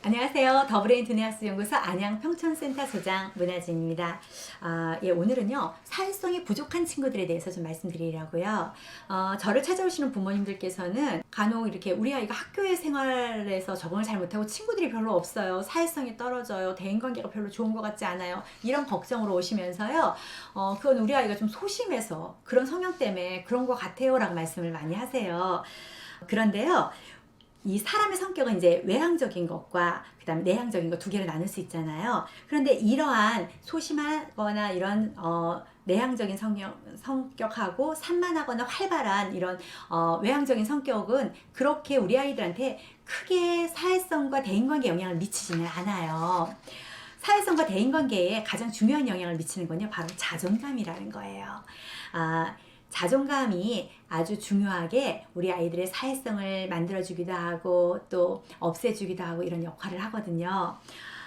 안녕하세요. 더브레인 두뇌학습연구소 안양평촌센터 소장 문하진입니다. 오늘은요, 사회성이 부족한 친구들에 대해서 좀 말씀드리려고요. 저를 찾아오시는 부모님들께서는 간혹 이렇게 우리 아이가 학교의 생활에서 적응을 잘 못하고 친구들이 별로 없어요. 사회성이 떨어져요. 대인관계가 별로 좋은 것 같지 않아요. 이런 걱정으로 오시면서요, 그건 우리 아이가 좀 소심해서 그런 성향 때문에 그런 것 같아요. 라고 말씀을 많이 하세요. 그런데요, 이 사람의 성격은 이제 외향적인 것과 그다음에 내향적인 것 두 개로 나눌 수 있잖아요. 그런데 이러한 소심하거나 이런 내향적인 성격하고 산만하거나 활발한 이런 외향적인 성격은 그렇게 우리 아이들한테 크게 사회성과 대인관계에 영향을 미치지는 않아요. 사회성과 대인관계에 가장 중요한 영향을 미치는 건요, 바로 자존감이라는 거예요. 자존감이 아주 중요하게 우리 아이들의 사회성을 만들어주기도 하고 또 없애주기도 하고 이런 역할을 하거든요.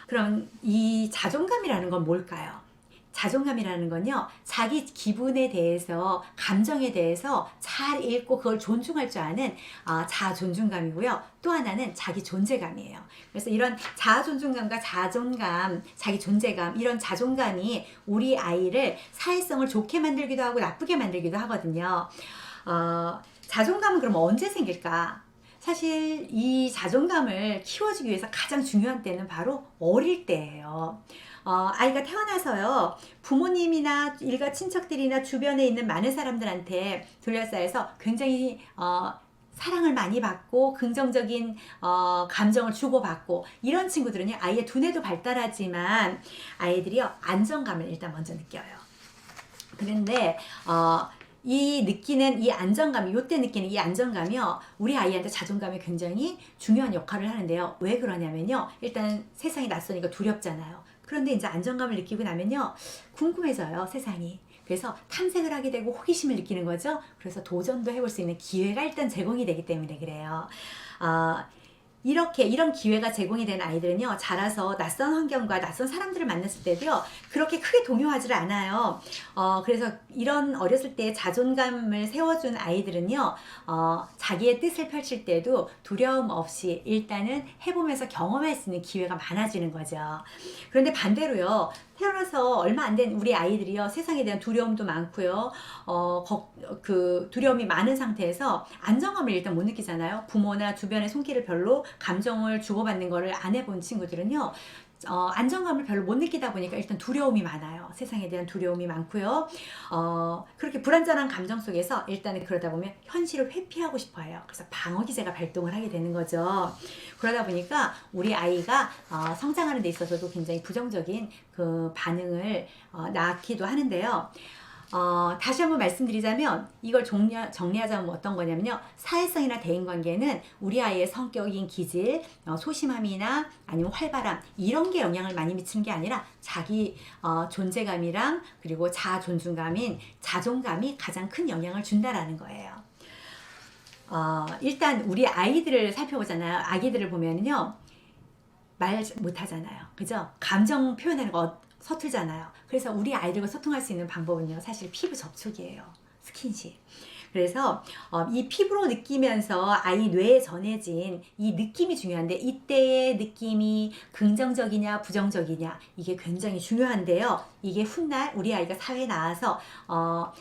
그럼 이 자존감이라는 건 뭘까요? 자존감이라는 건요, 자기 기분에 대해서, 감정에 대해서 잘 읽고 그걸 존중할 줄 아는 자존중감이고요. 또 하나는 자기 존재감이에요. 그래서 이런 자존중감과 자존감, 자기 존재감, 이런 자존감이 우리 아이를 사회성을 좋게 만들기도 하고 나쁘게 만들기도 하거든요. 자존감은 그럼 언제 생길까? 사실 이 자존감을 키워주기 위해서 가장 중요한 때는 바로 어릴 때예요. 아이가 태어나서요, 부모님이나 일가 친척들이나 주변에 있는 많은 사람들한테 둘러싸여서 굉장히 사랑을 많이 받고 긍정적인 감정을 주고받고 이런 친구들은요, 아이의 두뇌도 발달하지만 아이들이요, 안정감을 일단 먼저 느껴요. 그런데 이 안정감, 요때 느끼는 이 안정감이요, 우리 아이한테 자존감에 굉장히 중요한 역할을 하는데요. 왜 그러냐면요, 일단 세상이 낯서니까 두렵잖아요. 그런데 이제 안정감을 느끼고 나면요, 궁금해져요, 세상이. 그래서 탐색을 하게 되고 호기심을 느끼는 거죠. 그래서 도전도 해볼 수 있는 기회가 일단 제공이 되기 때문에 그래요. 이런 기회가 제공이 된 아이들은요, 자라서 낯선 환경과 낯선 사람들을 만났을 때도요, 그렇게 크게 동요하지를 않아요. 그래서 이런 어렸을 때 자존감을 세워준 아이들은요, 자기의 뜻을 펼칠 때도 두려움 없이 일단은 해보면서 경험할 수 있는 기회가 많아지는 거죠. 그런데 반대로요, 태어나서 얼마 안 된 우리 아이들이요, 세상에 대한 두려움도 많고요, 그 두려움이 많은 상태에서 안정감을 일단 못 느끼잖아요. 부모나 주변의 손길을 별로 감정을 주고받는 거를 안 해본 친구들은요, 안정감을 별로 못 느끼다 보니까 일단 두려움이 많아요. 세상에 대한 두려움이 많고요. 그렇게 불안전한 감정 속에서 일단은 그러다 보면 현실을 회피하고 싶어 해요. 그래서 방어기제가 발동을 하게 되는 거죠. 그러다 보니까 우리 아이가 성장하는 데 있어서도 굉장히 부정적인 그 반응을 낳기도 하는데요. 다시 한번 말씀드리자면 이걸 정리하자면 어떤 거냐면요, 사회성이나 대인관계는 우리 아이의 성격인 기질, 소심함이나 아니면 활발함, 이런 게 영향을 많이 미치는 게 아니라 자기 존재감이랑 그리고 자존중감인 자존감이 가장 큰 영향을 준다라는 거예요. 일단 우리 아이들을 살펴보잖아요. 아기들을 보면요, 말 못하잖아요. 그죠? 감정 표현하는 거 서툴잖아요. 그래서 우리 아이들과 소통할 수 있는 방법은요, 사실 피부 접촉이에요. 스킨십. 그래서 이 피부로 느끼면서 아이 뇌에 전해진 이 느낌이 중요한데, 이때의 느낌이 긍정적이냐 부정적이냐, 이게 굉장히 중요한데요. 이게 훗날 우리 아이가 사회에 나와서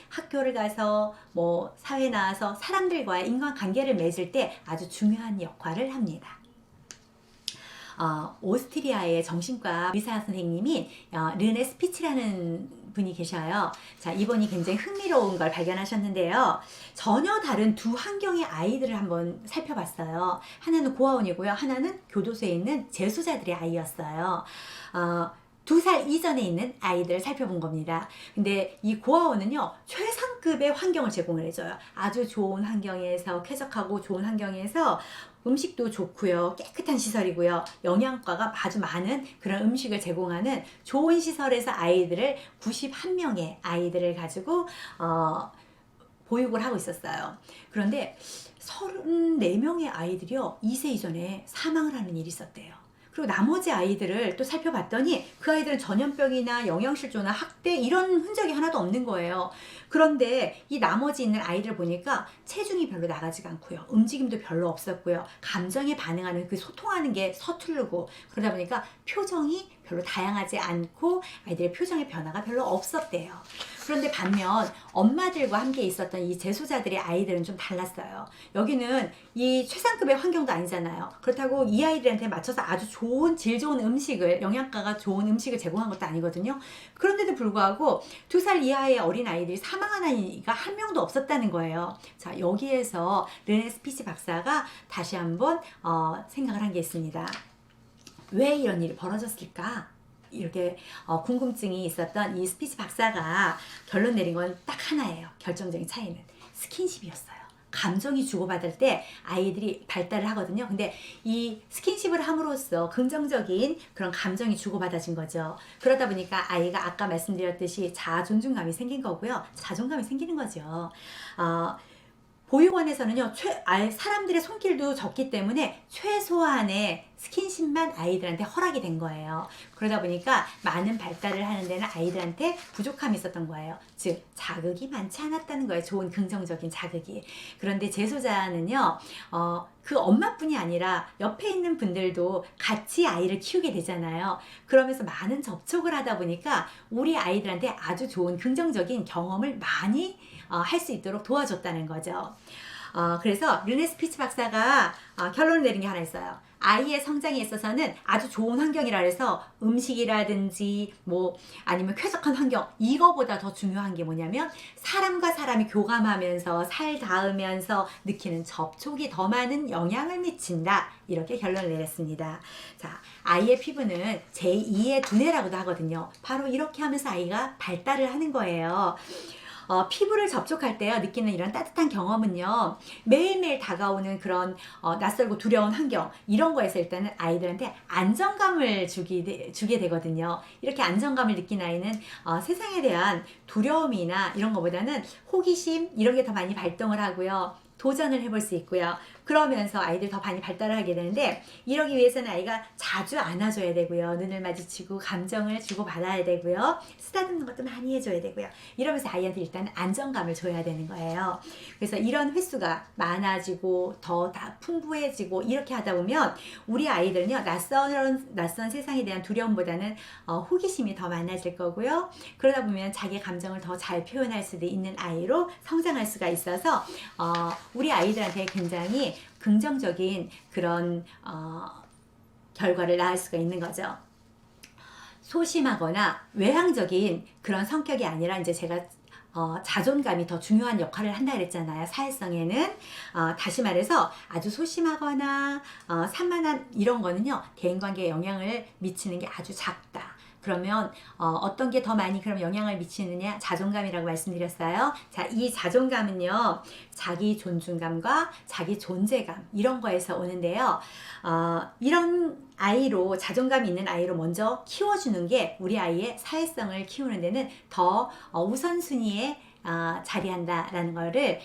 학교를 가서 뭐 사회에 나와서 사람들과의 인간관계를 맺을 때 아주 중요한 역할을 합니다. 오스트리아의 정신과 의사 선생님이 르네 스피치라는 분이 계셔요. 자, 이분이 굉장히 흥미로운 걸 발견하셨는데요. 전혀 다른 두 환경의 아이들을 한번 살펴봤어요. 하나는 고아원이고요, 하나는 교도소에 있는 재수자들의 아이였어요. 2살 이전에 있는 아이들을 살펴본 겁니다. 근데 이 고아원은요, 최상급의 환경을 제공을 해줘요. 아주 좋은 환경에서, 쾌적하고 좋은 환경에서 음식도 좋고요, 깨끗한 시설이고요, 영양가가 아주 많은 그런 음식을 제공하는 좋은 시설에서 아이들을 91명의 아이들을 가지고 보육을 하고 있었어요. 그런데 34명의 아이들이요, 2세 이전에 사망을 하는 일이 있었대요. 그리고 나머지 아이들을 또 살펴봤더니 그 아이들은 전염병이나 영양실조나 학대 이런 흔적이 하나도 없는 거예요. 그런데 이 나머지 있는 아이들 보니까 체중이 별로 나가지가 않고요. 움직임도 별로 없었고요. 감정에 반응하는 그 소통하는 게 서투르고 그러다 보니까 표정이 별로 다양하지 않고 아이들의 표정의 변화가 별로 없었대요. 그런데 반면 엄마들과 함께 있었던 이 재소자들의 아이들은 좀 달랐어요. 여기는 이 최상급의 환경도 아니잖아요. 그렇다고 이 아이들한테 맞춰서 아주 좋은 질 좋은 음식을 영양가가 좋은 음식을 제공한 것도 아니거든요. 그런데도 불구하고 2살 이하의 어린 아이들이 사망한 아이가 한 명도 없었다는 거예요. 자, 여기에서 르네 스피치 박사가 다시 한번 생각을 한 게 있습니다. 왜 이런 일이 벌어졌을까? 이렇게 궁금증이 있었던 이 스피치 박사가 결론 내린 건 딱 하나예요. 결정적인 차이는 스킨십이었어요. 감정이 주고받을 때 아이들이 발달을 하거든요. 근데 이 스킨십을 함으로써 긍정적인 그런 감정이 주고받아진 거죠. 그러다 보니까 아이가 아까 말씀드렸듯이 자존감이 생긴 거고요. 자존감이 생기는 거죠. 보육원에서는요, 사람들의 손길도 적기 때문에 최소한의 스킨십만 아이들한테 허락이 된 거예요. 그러다 보니까 많은 발달을 하는 데는 아이들한테 부족함이 있었던 거예요. 즉, 자극이 많지 않았다는 거예요. 좋은 긍정적인 자극이. 그런데 재소자는요, 그 엄마뿐이 아니라 옆에 있는 분들도 같이 아이를 키우게 되잖아요. 그러면서 많은 접촉을 하다 보니까 우리 아이들한테 아주 좋은 긍정적인 경험을 많이 할 수 있도록 도와줬다는 거죠. 그래서 르네 스피치 박사가 결론을 내린 게 하나 있어요. 아이의 성장에 있어서는 아주 좋은 환경이라 해서 음식이라든지 아니면 쾌적한 환경, 이거보다 더 중요한 게 뭐냐면 사람과 사람이 교감하면서 살 닿으면서 느끼는 접촉이 더 많은 영향을 미친다. 이렇게 결론을 내렸습니다. 자, 아이의 피부는 제2의 두뇌라고도 하거든요. 바로 이렇게 하면서 아이가 발달을 하는 거예요. 피부를 접촉할 때 느끼는 이런 따뜻한 경험은요, 매일매일 다가오는 그런 낯설고 두려운 환경, 이런 거에서 일단은 아이들한테 안정감을 주게 되거든요. 이렇게 안정감을 느낀 아이는 세상에 대한 두려움이나 이런 거보다는 호기심 이런 게 더 많이 발동을 하고요. 도전을 해볼 수 있고요. 그러면서 아이들 더 많이 발달을 하게 되는데, 이러기 위해서는 아이가 자주 안아줘야 되고요. 눈을 마주치고 감정을 주고받아야 되고요. 쓰다듬는 것도 많이 해줘야 되고요. 이러면서 아이한테 일단 안정감을 줘야 되는 거예요. 그래서 이런 횟수가 많아지고 더 풍부해지고 이렇게 하다 보면 우리 아이들은요, 낯선 세상에 대한 두려움보다는 호기심이 더 많아질 거고요. 그러다 보면 자기 감정을 더 잘 표현할 수도 있는 아이로 성장할 수가 있어서 우리 아이들한테 굉장히 긍정적인 그런 결과를 낳을 수가 있는 거죠. 소심하거나 외향적인 그런 성격이 아니라 이제 제가 자존감이 더 중요한 역할을 한다 그랬잖아요. 사회성에는 다시 말해서 아주 소심하거나 산만한 이런 거는요, 대인관계에 영향을 미치는 게 아주 작다. 그러면 어떤 게 더 많이 그럼 영향을 미치느냐? 자존감이라고 말씀드렸어요. 자, 이 자존감은요, 자기 존중감과 자기 존재감 이런 거에서 오는데요. 이런 아이로, 자존감이 있는 아이로 먼저 키워주는 게 우리 아이의 사회성을 키우는 데는 더 우선순위에 자리한다라는 거를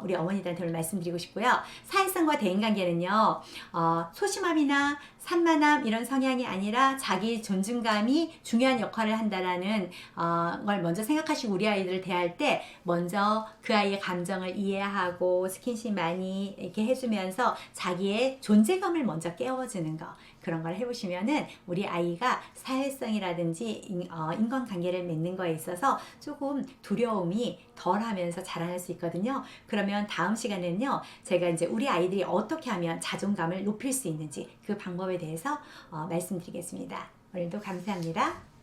우리 어머니들한테 오늘 말씀드리고 싶고요. 사회성과 대인관계는요, 소심함이나 산만함 이런 성향이 아니라 자기 존중감이 중요한 역할을 한다라는 걸 먼저 생각하시고 우리 아이들을 대할 때 먼저 그 아이의 감정을 이해하고 스킨십 많이 이렇게 해주면서 자기의 존재감을 먼저 깨워주는 거, 그런 걸 해보시면은 우리 아이가 사회성이라든지 인간관계를 맺는 거에 있어서 조금 두려움이 덜하면서 자라날 수 있거든요. 그러면 다음 시간에는요, 제가 이제 우리 아이들이 어떻게 하면 자존감을 높일 수 있는지 그 방법에 대해서 말씀드리겠습니다. 오늘도 감사합니다.